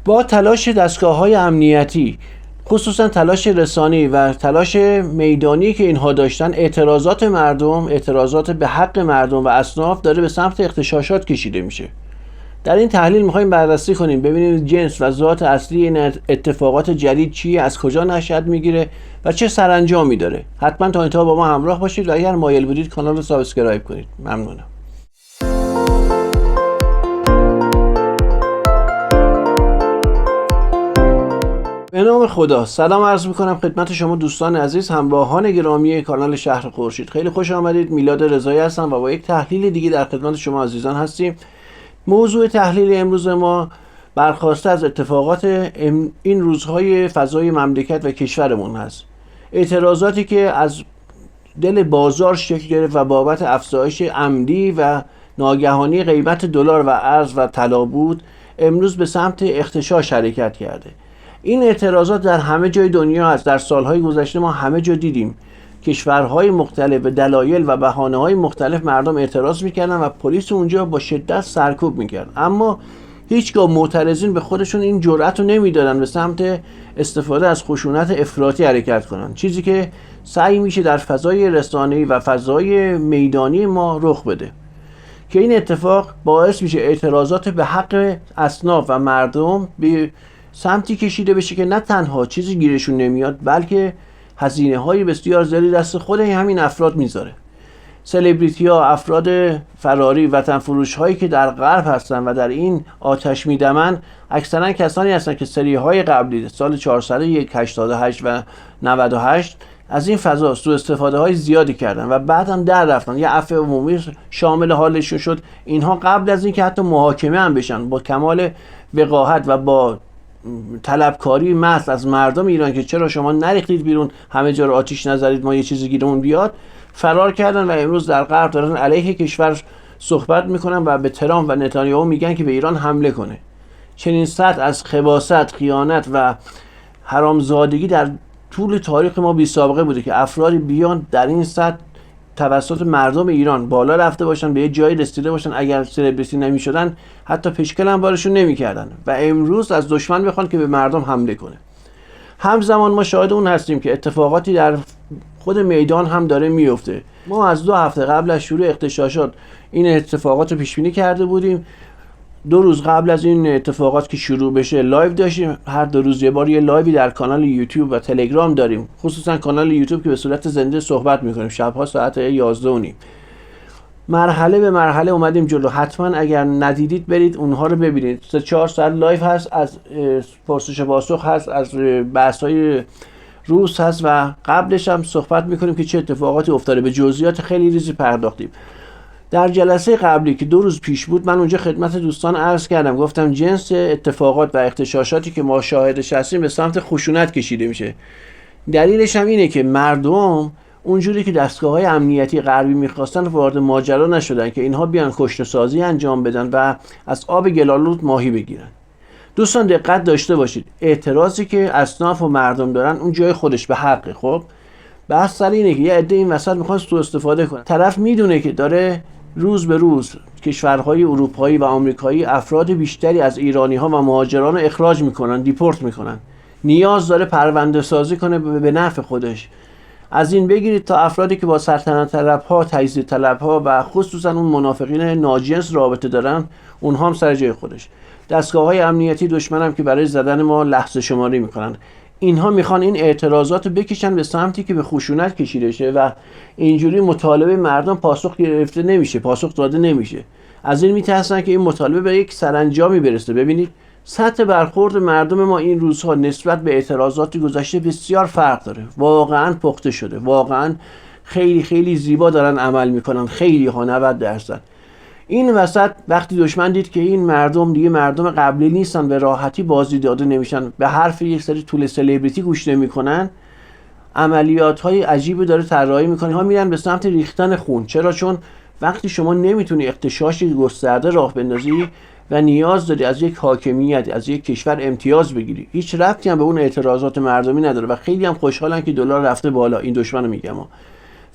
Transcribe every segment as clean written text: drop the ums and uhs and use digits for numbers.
با تلاش دستگاه‌های امنیتی، خصوصا تلاش رسانه‌ای و تلاش میدانی که اینها داشتن، اعتراضات به حق مردم و اصناف داره به سمت اغتشاشات کشیده میشه. در این تحلیل میخوایم بررسی کنیم، ببینیم جنس و ذات اصلی این اتفاقات جدید چیه، از کجا نشأت میگیره و چه سرانجامی داره. حتما تا انتها با ما همراه باشید و اگر مایل بودید کانال رو سابسکرایب کنید. ممنونم. به نام خدا، سلام عرض میکنم خدمت شما دوستان عزیز، همراهان گرامی کانال شهر خورشید. خیلی خوش آمدید. میلاد رضایی هستم و با یک تحلیل دیگه در خدمت شما عزیزان هستیم. موضوع تحلیل امروز ما برخواسته از اتفاقات این روزهای فضای مملکت و کشورمون هست. اعتراضاتی که از دل بازار شکل گرفت و بابت افزایش عمدی و ناگهانی قیمت دلار و ارز و طلا بود، امروز به سمت اغتشاش حرکت کرده. این اعتراضات در همه جای دنیا هست. در سالهای گذشته ما همه جا دیدیم کشورهای مختلف به دلایل و بهانه‌های مختلف مردم اعتراض میکردن و پلیس اونجا با شدت سرکوب میکرد، اما هیچگاه معترضین به خودشون این جرأت رو نمیدادن به سمت استفاده از خشونت افراطی حرکت کنن، چیزی که سعی میشه در فضای رسانه‌ای و فضای میدانی ما رخ بده که این اتفاق باعث میشه اعتراضات به حق اصناف و مردم به سمتی کشیده بشه که نه تنها چیزی گیرشون نمیاد، بلکه هزینه های بسیار زیادی دست خود همین افراد میذاره. سلبریتی ها، افراد فراری، وطن فروش هایی که در غرب هستن و در این آتش میدمن، اکثرا کسانی هستن که سری های قبلی سال 401، 88 و 98 از این فضا سوء استفاده های زیادی کردن و بعدم در رفتن. یه عفو عمومی شامل حالشون شد. اینها قبل از اینکه حتی محاکمه هم بشن، با کمال وقاحت و با طلبکاری محض از مردم ایران که چرا شما نریختید بیرون، همه جا رو آتیش نذارید، ما یه چیزی گیرمون بیاد، فرار کردن و امروز در غرب دارن علیه کشور صحبت میکنن و به ترامپ و نتانیاهو میگن که به ایران حمله کنه. چنین سطح از خباثت، خیانت و حرامزادگی در طول تاریخ ما بی سابقه بوده که افرادی بیان در این سطح توسط مردم ایران بالا رفته باشن، به یه جایی رسیده باشن، اگر سلبریتی نمیشدن حتی پشکل هم بارشون نمیکردن و امروز از دشمن بخوان که به مردم حمله کنه. همزمان ما شاهد اون هستیم که اتفاقاتی در خود میدان هم داره میفته. ما از 2 هفته قبل از شروع اغتشاشات این اتفاقات رو پیش بینی کرده بودیم. 2 روز قبل از این اتفاقات که شروع بشه لایو داشتیم. هر 2 روز یه بار یه لایوی در کانال یوتیوب و تلگرام داریم، خصوصا کانال یوتیوب که به صورت زنده صحبت میکنیم شبها ساعت 11:30. مرحله به مرحله اومدیم جلو. حتما اگر ندیدید برید اونها رو ببینید. 3-4 ساعت لایو هست، از پرسش و پاسخ هست، از بحث‌های روز هست و قبلش هم صحبت میکنیم که چه اتفاقاتی افتاده. به جزئیات خیلی ریزی پرداختیم. در جلسه قبلی که 2 روز پیش بود من اونجا خدمت دوستان عرض کردم، گفتم جنس اتفاقات و اغتشاشاتی که ما شاهدش هستیم به سمت خشونت کشیده میشه. دلیلش هم اینه که مردم اونجوری که دستگاه‌های امنیتی غربی می‌خواستن وارد ماجرا نشدن که اینها بیان کشته‌سازی انجام بدن و از آب گلالود ماهی بگیرن. دوستان دقت داشته باشید، اعتراضی که اصناف و مردم دارن اون جای خودش به حقه. خب بحث سر اینه که یه عده این وسط میخوان سوء استفاده کنن. طرف میدونه که داره روز به روز کشورهای اروپایی و آمریکایی افراد بیشتری از ایرانی‌ها و مهاجران رو اخراج میکنن، دیپورت میکنن. نیاز داره پرونده سازی کنه به نفع خودش. از این بگیرید تا افرادی که با سلطنت طلب‌ها، تجزیه طلب‌ها و خصوصا اون منافقین ناجنس رابطه دارن، اونها هم سر جای خودش. دستگاه‌های امنیتی دشمن هم که برای زدن ما لحظه شماری میکنن. اینها میخوان این اعتراضات رو بکشن به سمتی که به خشونت کشیده شه و اینجوری مطالبه مردم پاسخ گرفته نمیشه، پاسخ داده نمیشه. از این میترسن که این مطالبه به یک سرانجامی برسه. ببینید سطح برخورد مردم ما این روزها نسبت به اعتراضات گذشته بسیار فرق داره. واقعا پخته شده، واقعا خیلی خیلی زیبا دارن عمل میکنن، خیلی ها 90%. این وسط وقتی دشمن دید که این مردم دیگه مردم قبلی نیستن، به راحتی بازی داده نمیشن، به حرف یک سری طول سلبریتی گوش نمیکنن، عملیات های عجیبی داره طراحی میکنه. ها میرن به سمت ریختن خون. چرا؟ چون وقتی شما نمیتونی اغتشاشی گسترده راه بندازی و نیاز داری از یک حاکمیت، از یک کشور امتیاز بگیری، هیچ ربطی هم به اون اعتراضات مردمی نداره و خیلی هم خوشحالن که دلار رفته بالا. این دشمنو میگم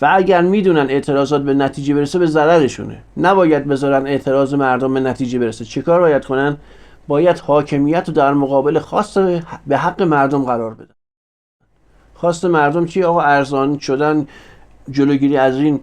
و اگر میدونن اعتراضات به نتیجه برسه به ضررشونه. نباید بذارن اعتراض مردم به نتیجه برسه. چیکار باید کنن؟ باید حاکمیت رو در مقابل خواست به حق مردم قرار بدن. خواست مردم چی؟ آقا ارزان شدن، جلوگیری از این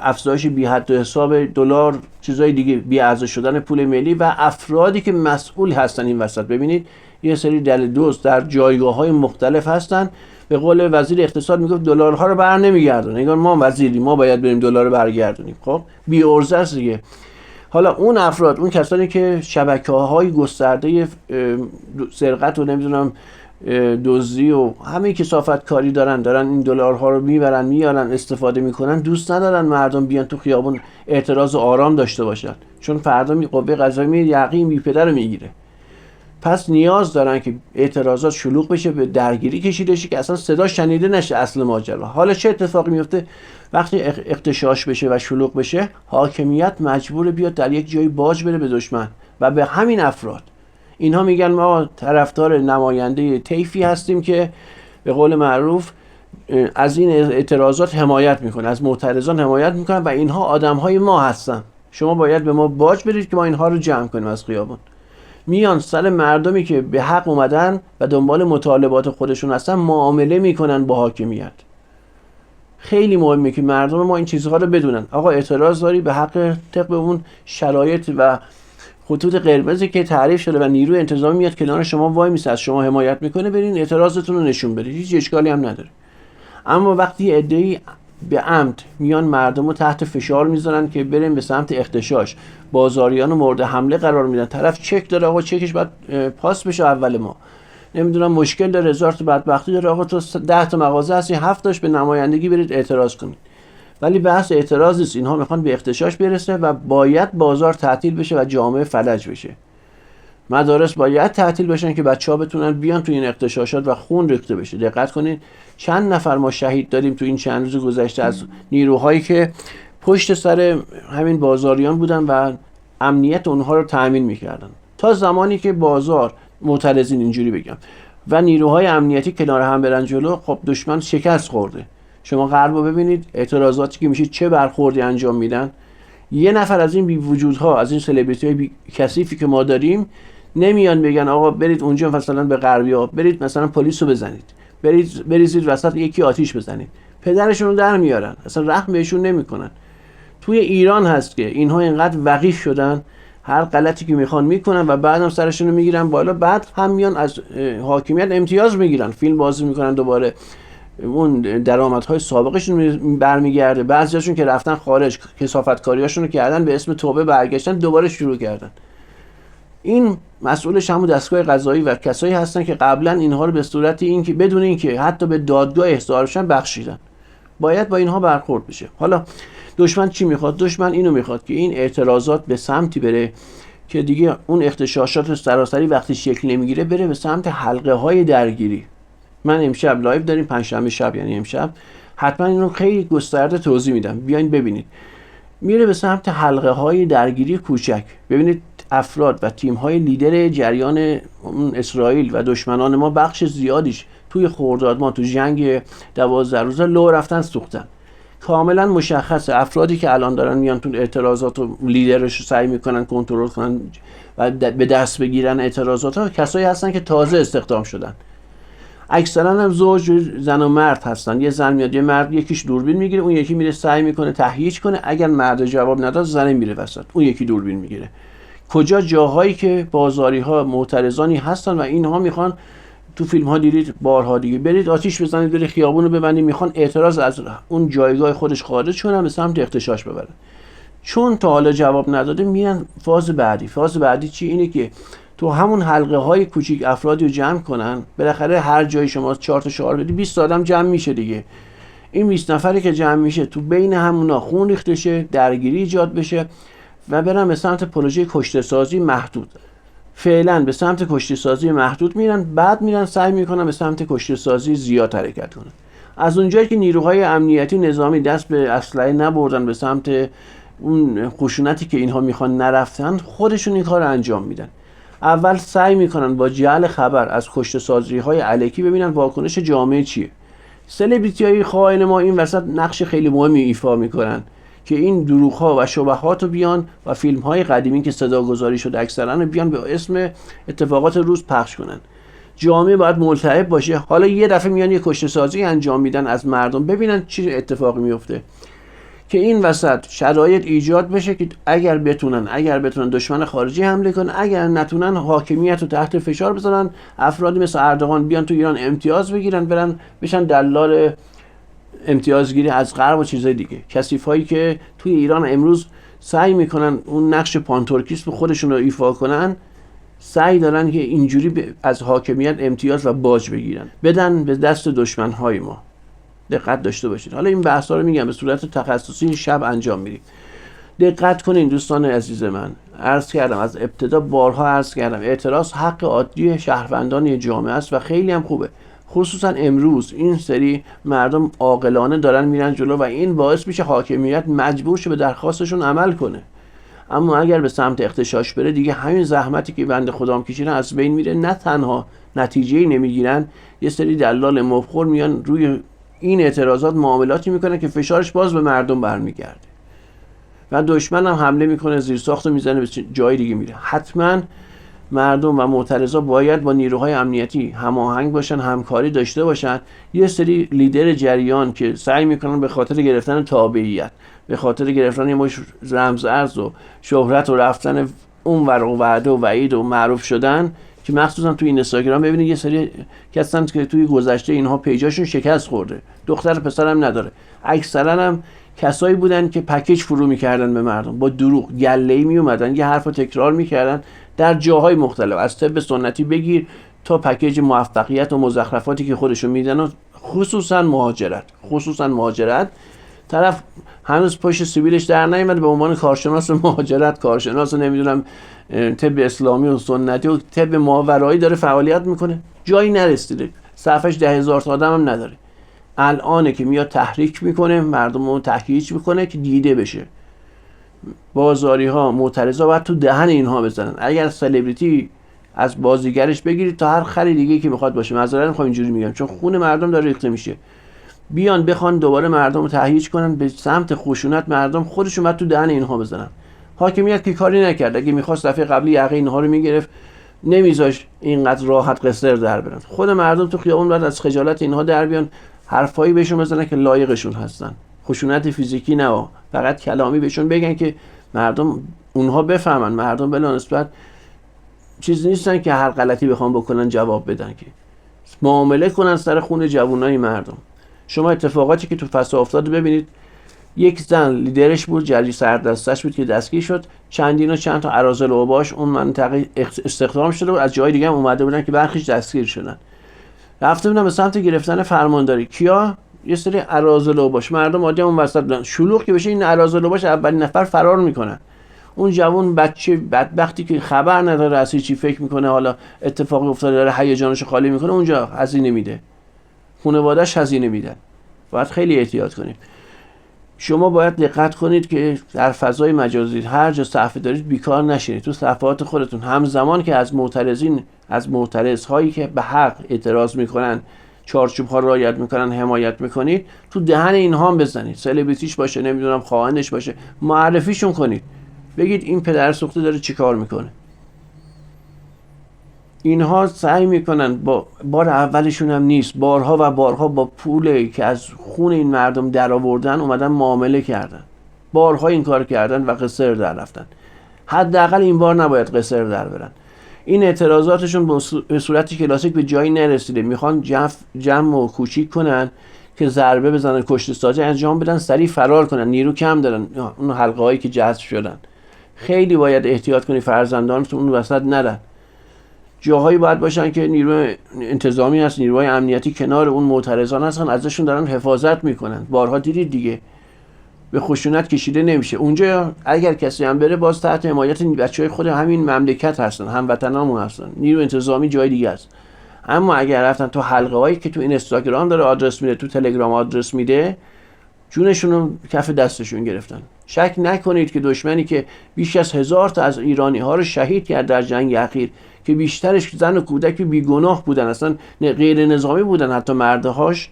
افزایش بی حد و حساب دلار، چیزای دیگه، بی ارزش شدن پول ملی و افرادی که مسئول هستن این وسط. ببینید یه سری دلدوز در جایگاه‌های مختلف هستن. به قول وزیر اقتصاد میگفت دلارها رو بر نمیگردن. انگار ما وزیری، ما باید بریم دلار رو برگردونیم. خب بی ارزه است دیگه. حالا اون افراد، اون کسانی که شبکه‌های گسترده سرقت و نمیدونم دزدی و همه کثافت کاری دارن این دلارها رو میبرن میارن استفاده میکنن، دوست ندارن مردم بیان تو خیابون اعتراض و آرام داشته باشن، چون فردا قوه قضاییه یقین بی پدر رو میگیره. پس نیاز دارن که اعتراضات شلوغ بشه، به درگیری کشیده شه که اصلا صدا شنیده نشه اصل ماجرا. حالا چه اتفاقی میفته وقتی اغتشاش بشه و شلوغ بشه؟ حاکمیت مجبور بیاد در یک جایی باج بده به دشمن و به همین افراد. اینها میگن ما طرفدار نماینده طیفی هستیم که به قول معروف از این اعتراضات حمایت میکنه، از معترضان حمایت میکنن و اینها آدمهای ما هستن، شما باید به ما باج بدید که ما اینها رو جمع کنیم از خیابون. میان سر مردمی که به حق اومدن و دنبال مطالبات خودشون هستن معامله میکنن با حاکمیت. خیلی مهمه که مردم ما این چیزها رو بدونن. آقا اعتراض داری به حق طبق اون شرایط و خطوط قرمزی که تعریف شده و نیروی انتظامی میاد کنار شما وای میسه، از شما حمایت میکنه، برین اعتراضتون رو نشون بدید، هیچ اشکالی هم نداره. اما وقتی عده‌ای به عمد میان مردم رو تحت فشار میذارن که بریم به سمت اغتشاش، بازاریان رو مورد حمله قرار میدن، طرف چک داره، آقا چکش باید پاس بشه اول ما، نمیدونم مشکل داره، هزار تا بدبختی داره، آقا تو 10 تا مغازه هستی 7 تاش به نمایندگی برید اعتراض کنید. ولی بحث اعتراض نیست، اینها میخوان به اغتشاش برسه و باید بازار تعطیل بشه و جامعه فلج بشه. مدارس باید تعطیل بشن که بچه‌ها بتونن بیان تو این اغتشاشات و خون ریخته بشه. دقت کنید چند نفر ما شهید دادیم تو این چند روز گذشته از نیروهایی که پشت سر همین بازاریان بودن و امنیت اونها رو تأمین میکردن. تا زمانی که بازار معترضین اینجوری بگم و نیروهای امنیتی کنار هم برن جلو، خب دشمن شکست خورده. شما غرب رو ببینید اعتراضاتی که میشه چه برخوردی انجام میدن. یه نفر از این بی وجودها، از این سلبریتی های کثیفی که ما داریم، نمیان بگن آقا برید اونجا مثلا به غربیا، برید مثلا پلیس رو بزنید، بریزید وسط یکی آتیش بزنید، پدرشون رو در میارن، اصلا رحم بهشون نمیکنن. توی ایران هست که اینها اینقدر وقیح شدن، هر غلطی که میخوان میکنن و بعدم سرشون رو میگیرن بالا، بعد هم میان از حاکمیت امتیاز میگیرن، فیلم بازی میکنن، دوباره اون درآمدهای سابقشون برمیگرده. بعضیاشون که رفتن خارج کثافتکاریاشون رو کردن، به اسم توبه برگشتن دوباره شروع کردن. این مسئولش همون دستگاه قضایی و کسایی هستن که قبلا اینها رو به صورتی این که بدون اینکه حتی به دادگاه احضار بشن بخشیدن. باید با اینها برخورد بشه. حالا دشمن چی میخواد؟ دشمن اینو میخواد که این اعتراضات به سمتی بره که دیگه اون اغتشاشات سراسری وقتی شکل نمیگیره بره به سمت حلقه های درگیری. من امشب لایو داریم، پنجشنبه شب یعنی امشب، حتما اینو خیلی گسترده توضیح میدم، بیاین ببینید. میره به سمت حلقه های درگیری کوچک. ببینید افراد و تیم های لیدر جریان اسرائیل و دشمنان ما بخش زیادیش توی خرداد ما تو جنگ 12 روزه لو رفتن سوختن. کاملا مشخصه افرادی که الان دارن میان تو اعتراضات و لیدرش سعی میکنن کنترل کنن و به دست بگیرن اعتراضات ها، کسایی هستن که تازه استخدام شدن. اکثرا هم زوج زن و مرد هستن. یه زن میاد، یه مرد، یکیش دوربین میگیره، اون یکی میره سعی میکنه تهییج کنه، اگر مرد جواب نداد زن میره وسط، اون یکی دوربین میگیره. کجا جاهایی که بازاری ها معترضانی هستن و اینها میخوان، تو فیلم ها دیدید بارها دیگه، برید آتیش بزنید، برید خیابون رو ببندید، میخوان اعتراض از اون جایگاه خودش خارج کنن به سمت اغتشاش ببرن. چون تا حالا جواب نداده میان فاز بعدی. فاز بعدی چی؟ اینه که تو همون حلقه های کوچیک افرادی رو جمع کنن. بالاخره هر جایی شما 4 تا شعار بدی 20 آدم جمع میشه دیگه. این 20 نفری که جمع میشه تو بین همونا خون ریخته شه، درگیری ایجاد بشه و برن به سمت پروژه کشته سازی محدود. فعلا به سمت کشته سازی محدود میرن، بعد میرن سعی میکنن به سمت کشته سازی زیاد حرکت کنن. از اونجایی که نیروهای امنیتی نظامی دست به اسلحه نبردن، به سمت اون خشونتی که اینها میخوان نرفتن، خودشون این کار رو انجام میدن. اول سعی میکنن با جعل خبر از کشته سازی های الکی ببینن واکنش جامعه چیه. سلبریتی های خائن ما این وسط نقش خیلی مهمی ایفا میکنن که این دروغ‌ها و شبهات رو بیان و فیلم‌های قدیمی که صداگذاری شده اکثرا رو بیان به اسم اتفاقات روز پخش کنن. جامعه باید ملتهب باشه. حالا یه دفعه میان یه کشته سازی انجام میدن از مردم، ببینن چه اتفاقی میفته، که این وسط شرایط ایجاد بشه که اگر بتونن دشمن خارجی حمله کنن، اگر نتونن حاکمیت رو تحت فشار بذارن، افرادی مثل اردوغان بیان تو ایران امتیاز بگیرن، برن بشن دلال امتیازگیری از غرب و چیزای دیگه. کثیفایی که توی ایران امروز سعی میکنن اون نقش پانتورکیسم خودشون رو ایفا کنن، سعی دارن که اینجوری از حاکمیت امتیاز و باج بگیرن، بدن به دست دشمنهای ما. دقت داشته باشید. حالا این بحثا رو میگم به صورت تخصصی شب انجام میدیم. دقت کنین دوستان عزیز من، عرض کردم از ابتدا، بارها عرض کردم، اعتراض حق عادی شهروندان جامعه است و خیلی هم خوبه. خصوصا امروز این سری مردم عاقلانه دارن میرن جلو و این باعث میشه حاکمیت مجبور شه به درخواستشون عمل کنه. اما اگر به سمت اغتشاش بره، دیگه همین زحمتی که بنده خدام کشیدن از بین میره. نه تنها نتیجه‌ای نمیگیرن، یه سری دلال مبخور میان روی این اعتراضات معاملاتی میکنن که فشارش باز به مردم برمیگرده و دشمن هم حمله میکنه، زیرساختو میزنه، به جای دیگه میره. حتما مردم و معترضا باید با نیروهای امنیتی هماهنگ باشن، همکاری داشته باشن. یه سری لیدر جریان که سعی میکنن به خاطر گرفتن تابعیت، به خاطر گرفتن یه مش رمز ارز و شهرت و رفتن اونور و وعده و وعید و معروف شدن، که مخصوصا توی اینستاگرام ببینید یه سری کسان که توی گذشته اینها پیجاشون شکست خورده، دختر پسر هم نداره، اکثرا هم کسایی بودن که پکیج فرو میکردن به مردم، با دروغ گله‌ای می اومدن، یه حرفو تکرار میکردن در جاهای مختلف، از طب سنتی بگیر تا پکیج موفقیت و مزخرفاتی که خودشون میدن و خصوصا مهاجرت. طرف هنوز پشت سیبیلش در نیامده، به عنوان کارشناس مهاجرت، کارشناس نمیدونم طب اسلامی و سنتی و طب ماورایی داره فعالیت میکنه، جایی نرسیده، صفحش 10,000 تا آدم هم نداره. الانه که میاد تحریک میکنه، مردم رو تحریک میکنه که دیده بشه. بازاری ها، معترضا باید تو دهن اینها بزنن. اگر سلبریتی از بازیگرش بگیرید تا هر خری دیگه که میخواد باشه، معذرت میخوام اینجوری میگم چون خون مردم داره ریخته میشه، بیان بخوان دوباره مردم رو تهییج کنن به سمت خشونت، مردم خودشون باید تو دهن اینها بزنن. حاکمیت که کاری نکرد، اگه میخواست دفعه قبلی یقه اینها رو میگرفت، نمیذاش اینقدر راحت قصر در برن. خود مردم تو خیابون باید از خجالت اینها در بیان، حرفایی بهشون بزنن که لایقشون هستن، خشونت فیزیکی نه، فقط کلامی بهشون بگن که مردم اونها بفهمن مردم بلا نسبت چیز نیستن که هر غلطی بخوام بکنن جواب بدن، که معامله کنن سر خون جوانای مردم. شما اتفاقاتی که تو فسا افتاد ببینید، یک زن لیدرش بود، جری سردستش بود که دستگیر شد، چند تا اراذل و اوباش اون منطقه استخدام شده بود، از جای دیگه هم اومده بودن که برخیش دستگیر شدن، رفته بودن به سمت گرفتن فرمانداری. کیا؟ یه سری اراذل و اوباش، مردم عادی اون وسط بودن. شلوغ که بشه این اراذل و اوباش اولین نفر فرار میکنن. اون جوان بچه بدبختی که خبر نداره از چی فکر میکنه، حالا اتفاقی افتاده داره هیجانش خالی میکنه، اونجا هزینه میده، خانواده‌اش هزینه میدن. باید خیلی احتیاط کنید. شما باید دقت کنید که در فضای مجازی هر جا صفحه دارید بیکار نشینید، تو صفحات خودتون همزمان که از معترضهایی که به حق اعتراض میکنن، چارچوب ها رعایت میکنن، حمایت میکنید، تو دهن اینها هم بزنید. سلبریتیش باشه، نمیدونم خواهندش باشه، معرفیشون کنید، بگید این پدر سوخته داره چیکار میکنه. اینها سعی میکنن، با بار اولشون هم نیست، بارها و بارها با پولی که از خون این مردم در آوردن اومدن معامله کردن، بارها این کار کردن و قصر در رفتن. حداقل این بار نباید قصر در برن. این اعتراضاتشون به صورتی کلاسیک به جایی نرسیده، میخوان جمع و کوچیک کنن که ضربه بزنن، کشته سازی انجام بدن، سریع فرار کنن، نیرو کم دارن اون حلقه هایی که جذب شدن. خیلی باید احتیاط کنی فرزندانتون اون وسط نرن. جاهایی باید باشن که نیروی انتظامی هست، نیروهای امنیتی کنار اون معترضان هستن، ازشون دارن حفاظت میکنن. بارها دیدید دیگه، به خشونت کشیده نمیشه. اونجا اگر کسی هم بره، باز تحت حمایت بچهای خود همین مملکت هستن، هموطنامون هستن، نیرو انتظامی جای دیگه است. اما اگر رفتن تو حلقه هایی که تو اینستاگرام داره آدرس میده، تو تلگرام آدرس میده، جونشون رو کف دستشون گرفتن. شک نکنید که دشمنی که بیش از 1000 تا از ایرانی ها رو شهید کرد در جنگ اخیر، که بیشترش زن و کودک بیگناه بودن، اصلا غیر نظامی بودن، حتی مردهاش،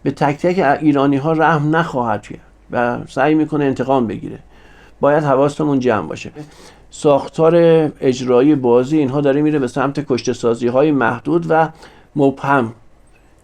به تک تک ایرانی ها رحم نخواهد کرد. و سعی میکنه انتقام بگیره. باید حواستمون جمع باشه. ساختار اجرایی بازی اینها داره میره به سمت کشته سازی های محدود و مبهم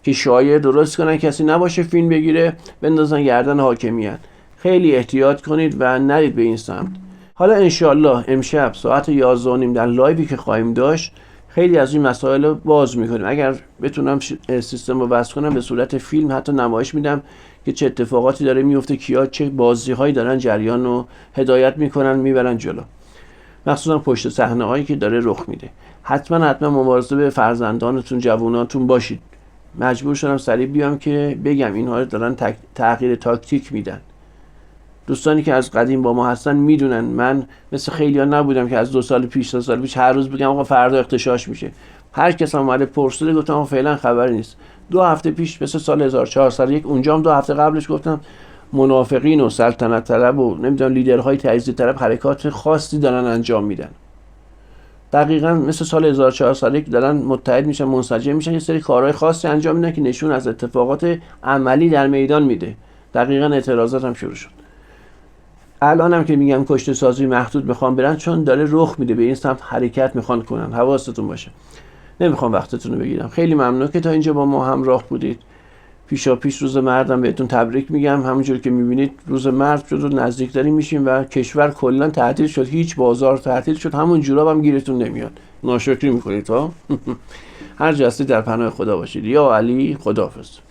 که شایعه درست کنن، کسی نباشه فیلم بگیره بندازن گردن حاکمیت. خیلی احتیاط کنید و نرید به این سمت. حالا انشالله امشب ساعت 11:30 در لایوی که خواهیم داشت خیلی از این مسائل رو باز میکنیم. اگر بتونم سیستم رو وصل کنم به صورت فیلم حتی نمایش میدم که چه اتفاقاتی داره میفته، کیا چه بازی هایی دارن جریان رو هدایت میکنن میبرن جلو، مخصوصا پشت صحنه هایی که داره رخ میده. حتما مواظب فرزندانتون جواناتون باشید. مجبور شدم سریع بیام که بگم اینها دارن تغییر تاکتیک میدن. دوستانی که از قدیم با ما هستن میدونن من مثل خیلی‌ها نبودم که از 2 سال پیش 3 سال پیش هر روز بگم آقا فردا اغتشاش میشه. هر کس اومده پرسیده گفتم آقا فعلا خبری نیست. 2 هفته پیش مثل سال 1401 اونجا هم 2 هفته قبلش گفتم منافقین و سلطنت طلب و نمیدونم لیدرهای تجزیه طلب حرکات خاصی دارن انجام میدن. دقیقاً مثل سال 1401 دارن متحد میشن، منسجم میشن، یه سری کارهای خاصی انجام میدن که نشون از اتفاقات عملی در میدان میده. دقیقاً اعتراضات هم شروع شد. الانم که میگم کشته سازی محدود میخوام برن چون داره رخ میده به این سمت حرکت میخوان کنن. حواستون باشه. نمیخوام وقتتون رو بگیرم. خیلی ممنون که تا اینجا با ما همراه بودید. پیشاپیش روز مردم بهتون تبریک میگم. همونجوری که میبینید روز مرد شد و نزدیک داریم میشیم و کشور کلا تعطیل شد، هیچ بازار تعطیل شد، همون جوراب هم گیرتون نمیاد. ناشکری میکنید ها. هر جا هستید در پناه خدا باشید. یا علی، خداحافظ.